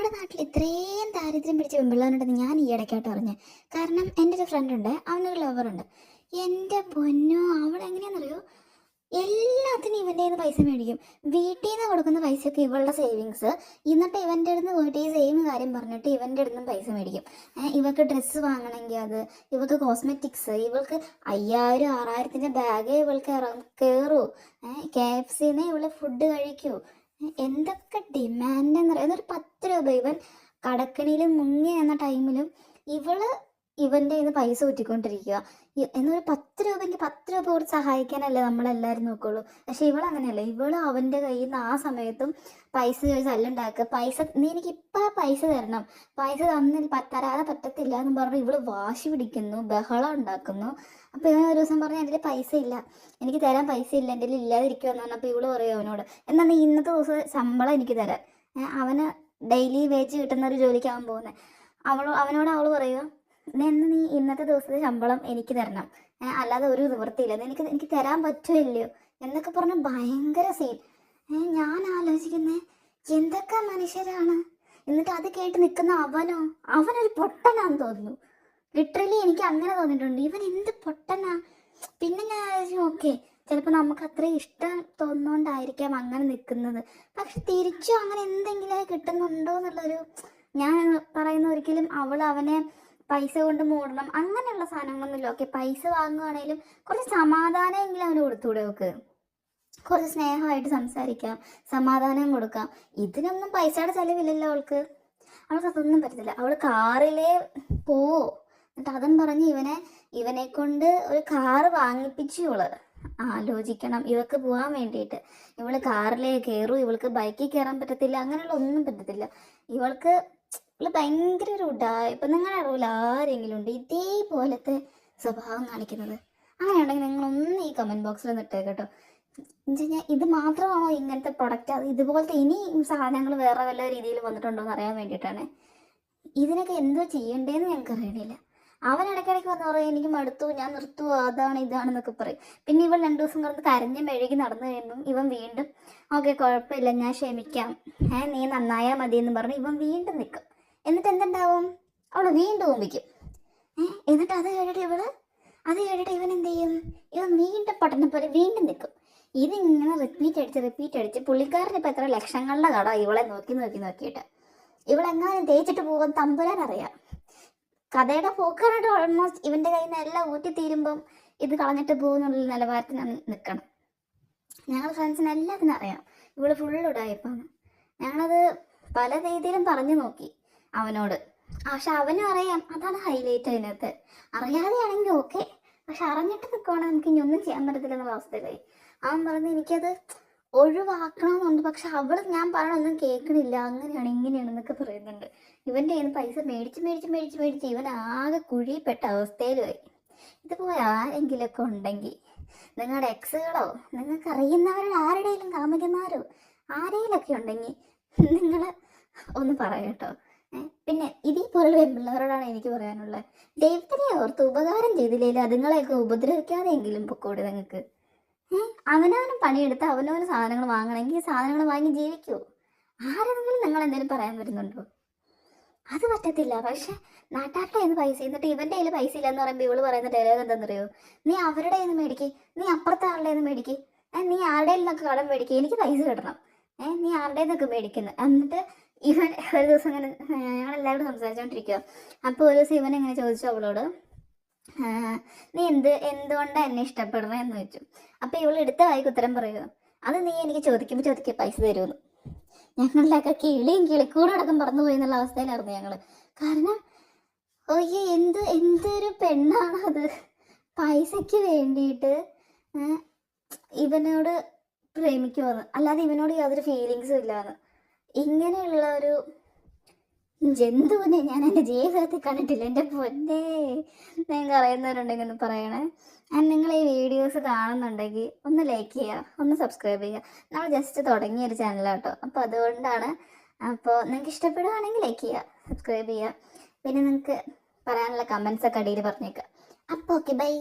നമ്മുടെ നാട്ടിൽ ഇത്രയും ദാരിദ്ര്യം പിടിച്ച പെൺപിള്ളേരുണ്ടെന്ന് ഞാൻ ഈ ഇടയ്ക്കായിട്ട് അറിഞ്ഞത്. കാരണം എൻ്റെ ഒരു ഫ്രണ്ട് ഉണ്ട്, അവനൊരു ലവറുണ്ട്. എൻ്റെ പൊന്നോ, അവളെങ്ങനെയാണെന്നറിയോ, എല്ലാത്തിനും ഇവൻ്റെ നിന്ന് പൈസ മേടിക്കും. വീട്ടിൽ നിന്ന് കൊടുക്കുന്ന പൈസയൊക്കെ ഇവളുടെ സേവിങ്സ്. എന്നിട്ട് ഇവൻ്റെ അടുത്ത് പോയിട്ട് ഈ സെയിം കാര്യം പറഞ്ഞിട്ട് ഇവൻ്റെ അടുത്ത് നിന്നും പൈസ മേടിക്കും. ഇവൾക്ക് ഡ്രസ്സ് വാങ്ങണമെങ്കിൽ അത്, ഇവൾക്ക് കോസ്മെറ്റിക്സ്, ഇവൾക്ക് 5000-6000ൻ്റെ ബാഗേ ഇവൾക്ക് കയറൂ. KFC-ന്ന് ഇവള് ഫുഡ് കഴിക്കൂ. എന്തൊക്കെ ഡിമാൻഡ് എന്ന് പറയുന്നത്. ഒരു 10 രൂപ ഇവൻ കടക്കണിയിൽ മുങ്ങി എന്ന ടൈമിലും ഇവൻ്റെ ഇത് പൈസ ഊറ്റിക്കൊണ്ടിരിക്കുക. എന്നൊരു 10 രൂപയ്ക്ക് 10 രൂപ കൊടുത്ത് സഹായിക്കാനല്ലേ നമ്മളെല്ലാവരും നോക്കുള്ളൂ. പക്ഷെ ഇവളങ്ങനെയല്ല. അവൻ്റെ കയ്യിൽ നിന്ന് ആ സമയത്തും പൈസ ചോദിച്ച് അല്ലുണ്ടാക്കുക. നീ എനിക്ക് ഇപ്പം പൈസ തരണം, പൈസ തരാതെ പറ്റത്തില്ല എന്ന് പറഞ്ഞ് ഇവള് വാശി പിടിക്കുന്നു, ബഹളം ഉണ്ടാക്കുന്നു. അപ്പോൾ ഇവൻ ഒരു ദിവസം പറഞ്ഞ് എൻ്റെ പൈസ ഇല്ല, എനിക്ക് തരാൻ പൈസ ഇല്ല, എൻ്റെ ഇല്ലാതിരിക്കുമെന്ന് പറഞ്ഞപ്പോൾ ഇവള് പറയും അവനോട്, എന്നാൽ നീ ഇന്നത്തെ ദിവസം ശമ്പളം എനിക്ക് തരാൻ. അവന് ഡെയിലി വേജ് കിട്ടുന്ന ഒരു ജോലിക്കാവാൻ പോകുന്നത്. അവനോട് അവൾ പറയുക, നീ ഇന്നത്തെ ദിവസത്തെ ശമ്പളം എനിക്ക് തരണം, അല്ലാതെ ഒരു നിവൃത്തിയില്ല, എനിക്ക് തരാൻ പറ്റുമല്ലയോ എന്നൊക്കെ പറഞ്ഞ് ഭയങ്കര സീൻ. ഞാൻ ആലോചിക്കുന്നേ, എന്തൊക്കെ മനുഷ്യരാണ്. എന്നിട്ട് അത് കേട്ട് നിൽക്കുന്ന അവനൊരു പൊട്ടനാന്ന് തോന്നുന്നു. ലിറ്ററലി എനിക്ക് അങ്ങനെ തോന്നിയിട്ടുണ്ട്. ഇവൻ എന്ത് പൊട്ടനാ. പിന്നെ ഞാൻ ആലോചിച്ചു, ഓക്കെ, ചിലപ്പോൾ നമുക്ക് അത്ര ഇഷ്ടം തോന്നുന്നോണ്ടായിരിക്കാം അങ്ങനെ നിൽക്കുന്നത്. പക്ഷെ തിരിച്ചും അങ്ങനെ എന്തെങ്കിലും കിട്ടുന്നുണ്ടോ എന്നുള്ളൊരു, ഞാൻ പറയുന്ന ഒരിക്കലും അവനെ പൈസ കൊണ്ട് മൂടണം അങ്ങനെയുള്ള സാധനങ്ങളൊന്നുമില്ല. ഓക്കെ, പൈസ വാങ്ങുകയാണെങ്കിലും കുറച്ച് സമാധാനമെങ്കിലും അവന് കൊടുത്തുകൂടെ? അവൾക്ക് കുറച്ച് സ്നേഹമായിട്ട് സംസാരിക്കാം, സമാധാനം കൊടുക്കാം. ഇതിനൊന്നും പൈസയുടെ ചിലവില്ലല്ലോ അവൾക്ക് അതൊന്നും പറ്റത്തില്ല. അവൾ കാറിലേ എന്നിട്ട് അതും പറഞ്ഞ് ഇവനെ കൊണ്ട് ഒരു കാറ് വാങ്ങിപ്പിച്ചു. ആലോചിക്കണം, ഇവൾക്ക് പോകാൻ വേണ്ടിയിട്ട്. ഇവള് കാറിലേ കയറൂ, ഇവൾക്ക് ബൈക്കിൽ കയറാൻ പറ്റത്തില്ല, അങ്ങനെയുള്ള ഒന്നും പറ്റത്തില്ല. ഇവൾക്ക് ഭയങ്കര ഒരു ഇപ്പം നിങ്ങളെ അറിവില്ല ആരെങ്കിലും ഉണ്ട് ഇതേപോലത്തെ സ്വഭാവം കാണിക്കുന്നത്? അങ്ങനെയുണ്ടെങ്കിൽ നിങ്ങളൊന്ന് ഈ കമൻറ്റ് ബോക്സിൽ ഒന്ന് ഇട്ടേക്കട്ടോ. എന്നുവെച്ചാൽ ഇത് മാത്രമാണോ ഇങ്ങനത്തെ പ്രൊഡക്റ്റ്, അത് ഇതുപോലത്തെ ഇനി സാധനങ്ങൾ വേറെ വല്ല രീതിയിൽ വന്നിട്ടുണ്ടോ എന്ന് അറിയാൻ വേണ്ടിയിട്ടാണ്. ഇതിനൊക്കെ എന്തോ ചെയ്യണ്ടേന്ന് ഞങ്ങൾക്ക് അറിയണില്ല. അവൻ ഇടയ്ക്കിടയ്ക്ക് വന്ന് പറയും, എനിക്ക് മടുത്തു, ഞാൻ നിർത്തുക, അതാണ് ഇതാണെന്നൊക്കെ പറയും. പിന്നെ ഇവൾ 2 ദിവസം കിടന്ന് കരഞ്ഞ് മെഴുകി നടന്നു കഴിയുമ്പം ഇവൻ വീണ്ടും ഓക്കെ കുഴപ്പമില്ല, ഞാൻ ക്ഷമിക്കാം, നീ നന്നായാൽ മതി എന്ന് പറഞ്ഞ് ഇവൻ വീണ്ടും നിൽക്കും. എന്നിട്ട് എന്തുണ്ടാവും? അവൾ വീണ്ടും ഓമ്പിക്കും. എന്നിട്ട് അത് കേട്ടിട്ട് ഇവൻ എന്ത് ചെയ്യും? ഇവൻ വീണ്ടും പട്ടണം പോലെ വീണ്ടും നിൽക്കും. ഇതിങ്ങനെ റിപ്പീറ്റ് അടിച്ച് പുള്ളിക്കാരന് ഇപ്പം എത്ര ലക്ഷങ്ങളുടെ കട ഇവളെ നോക്കിയിട്ട് ഇവളെങ്ങാനും തേച്ചിട്ട് പോകാൻ തമ്പുരാൻ അറിയാം. കഥയുടെ പോക്കാനായിട്ട് ഓൾമോസ്റ്റ് ഇവൻ്റെ കയ്യിൽ നിന്ന് എല്ലാം ഊറ്റി തീരുമ്പം ഇത് കളഞ്ഞിട്ട് പോകുന്നുള്ള നിലവാരത്തിനാണ് നിൽക്കണം. ഞങ്ങൾ ഫ്രണ്ട്സിന് എല്ലാത്തിനും അറിയാം ഇവള് ഫുള്ള് ഉടായിപ്പാണ്. ഞങ്ങളത് പല രീതിയിലും പറഞ്ഞു നോക്കി അവനോട്. പക്ഷെ അവനും അറിയാം, അതാണ് ഹൈലൈറ്റ് അതിനകത്ത്. അറിയാതെയാണെങ്കിൽ ഓക്കെ, പക്ഷെ അറിഞ്ഞിട്ട് നിൽക്കുവാണെങ്കിൽ നമുക്ക് ഇനി ഒന്നും ചെയ്യാൻ പറ്റത്തില്ല എന്നുള്ള അവസ്ഥയിലായി. അവൻ പറഞ്ഞ് എനിക്കത് ഒഴിവാക്കണമെന്നുണ്ട്, പക്ഷെ ഞാൻ പറയണൊന്നും കേൾക്കണില്ല, അങ്ങനെയാണ് ഇങ്ങനെയാണെന്നൊക്കെ പറയുന്നുണ്ട്. ഇവൻ്റെ കയ്യിൽ നിന്ന് പൈസ മേടിച്ച് ഇവൻ ആകെ കുഴിപ്പെട്ട അവസ്ഥയിലുമായി. ഇതുപോലെ ആരെങ്കിലുമൊക്കെ ഉണ്ടെങ്കിൽ, നിങ്ങളുടെ എക്സുകളോ നിങ്ങൾക്ക് അറിയുന്നവരുടെ ആരുടെയും കാമുകന്മാരോ ആരെങ്കിലുമൊക്കെ ഉണ്ടെങ്കിൽ നിങ്ങൾ ഒന്ന് പറയട്ടോ. പിന്നെ ഇതേപോലുള്ള പെൺപിള്ളേരോടാണ് എനിക്ക് പറയാനുള്ളത്, ദൈവത്തിനെ ഓർത്ത് ഉപകാരം ചെയ്തില്ലെങ്കിൽ അതുങ്ങളെയൊക്കെ ഉപദ്രവിക്കാതെയെങ്കിലും പൊക്കോടെ നിങ്ങൾക്ക്. അവനവനും പണിയെടുത്ത് അവനവന് സാധനങ്ങൾ വാങ്ങണമെങ്കിൽ സാധനങ്ങൾ വാങ്ങി ജീവിക്കൂ. ആരെങ്കിലും നിങ്ങൾ എന്തെങ്കിലും പറയാൻ വരുന്നുണ്ടോ? അത് പറ്റത്തില്ല. പക്ഷെ നാട്ടാരുടെ കയ്യിൽ നിന്ന് പൈസ, എന്നിട്ട് ഇവൻ്റെ കയ്യിൽ പൈസ ഇല്ലെന്ന് പറയുമ്പോൾ ഇവള് പറയുന്ന ഡയലോഗ് എന്താണെന്നറിയോ? നീ അവരുടെ കയ്യിൽ നിന്ന് മേടിക്ക്, നീ അപ്പുറത്തെ ആളുടെ നിന്ന് മേടിക്ക്, നീ ആരുടെ നിന്നൊക്കെ കടം മേടിക്കുക, എനിക്ക് പൈസ കിട്ടണം, നീ ആരുടെ നിന്നൊക്കെ മേടിക്കുന്നത്. എന്നിട്ട് ഇവൻ ഒരു ദിവസം ഇങ്ങനെ ഞങ്ങളെല്ലാവരും സംസാരിച്ചുകൊണ്ടിരിക്കുക. അപ്പോൾ ഒരു ദിവസം ഇവൻ ഇങ്ങനെ ചോദിച്ചു അവളോട്, നീ എന്തുകൊണ്ടാണ് എന്നെ ഇഷ്ടപ്പെടുന്നത് എന്ന് ചോദിച്ചു. അപ്പോൾ ഇവൾ എടുത്ത വായിക്ക് ഉത്തരം പറയുക, അത് നീ എനിക്ക് ചോദിക്കുമ്പോൾ പൈസ തരുമെന്ന്. ഞങ്ങളിലൊക്കെ കിളിക്കൂടെ അടക്കം പറന്നു പോയി എന്നുള്ള അവസ്ഥയിലായിരുന്നു ഞങ്ങൾ. കാരണം ഓയ്യ എന്തൊരു പെണ്ണാണത്, പൈസയ്ക്ക് വേണ്ടിയിട്ട് ഇവനോട് പ്രേമിക്കുമെന്ന്, അല്ലാതെ ഇവനോട് യാതൊരു ഫീലിങ്സും ഇല്ലാന്ന്. ഇങ്ങനെയുള്ള ഒരു ജന്തുവിനെ ഞാൻ എൻ്റെ ജീവിതത്തിൽ കണ്ടിട്ടില്ല. എൻ്റെ പൊന്നേ, നിങ്ങൾക്ക് അറിയുന്നവരുണ്ടെങ്കിൽ ഒന്ന് പറയണേ. നിങ്ങൾ ഈ വീഡിയോസ് കാണുന്നുണ്ടെങ്കിൽ ഒന്ന് ലൈക്ക് ചെയ്യുക, ഒന്ന് സബ്സ്ക്രൈബ് ചെയ്യുക. നമ്മൾ ജസ്റ്റ് തുടങ്ങിയൊരു ചാനലാട്ടോ, അപ്പോൾ അതുകൊണ്ടാണ്. അപ്പോൾ നിങ്ങൾക്ക് ഇഷ്ടപ്പെടുകയാണെങ്കിൽ ലൈക്ക് ചെയ്യുക, സബ്സ്ക്രൈബ് ചെയ്യുക. പിന്നെ നിങ്ങൾക്ക് പറയാനുള്ള കമൻസൊക്കെ അടിയിൽ പറഞ്ഞേക്കുക. അപ്പോൾ ഓക്കെ, ബൈ.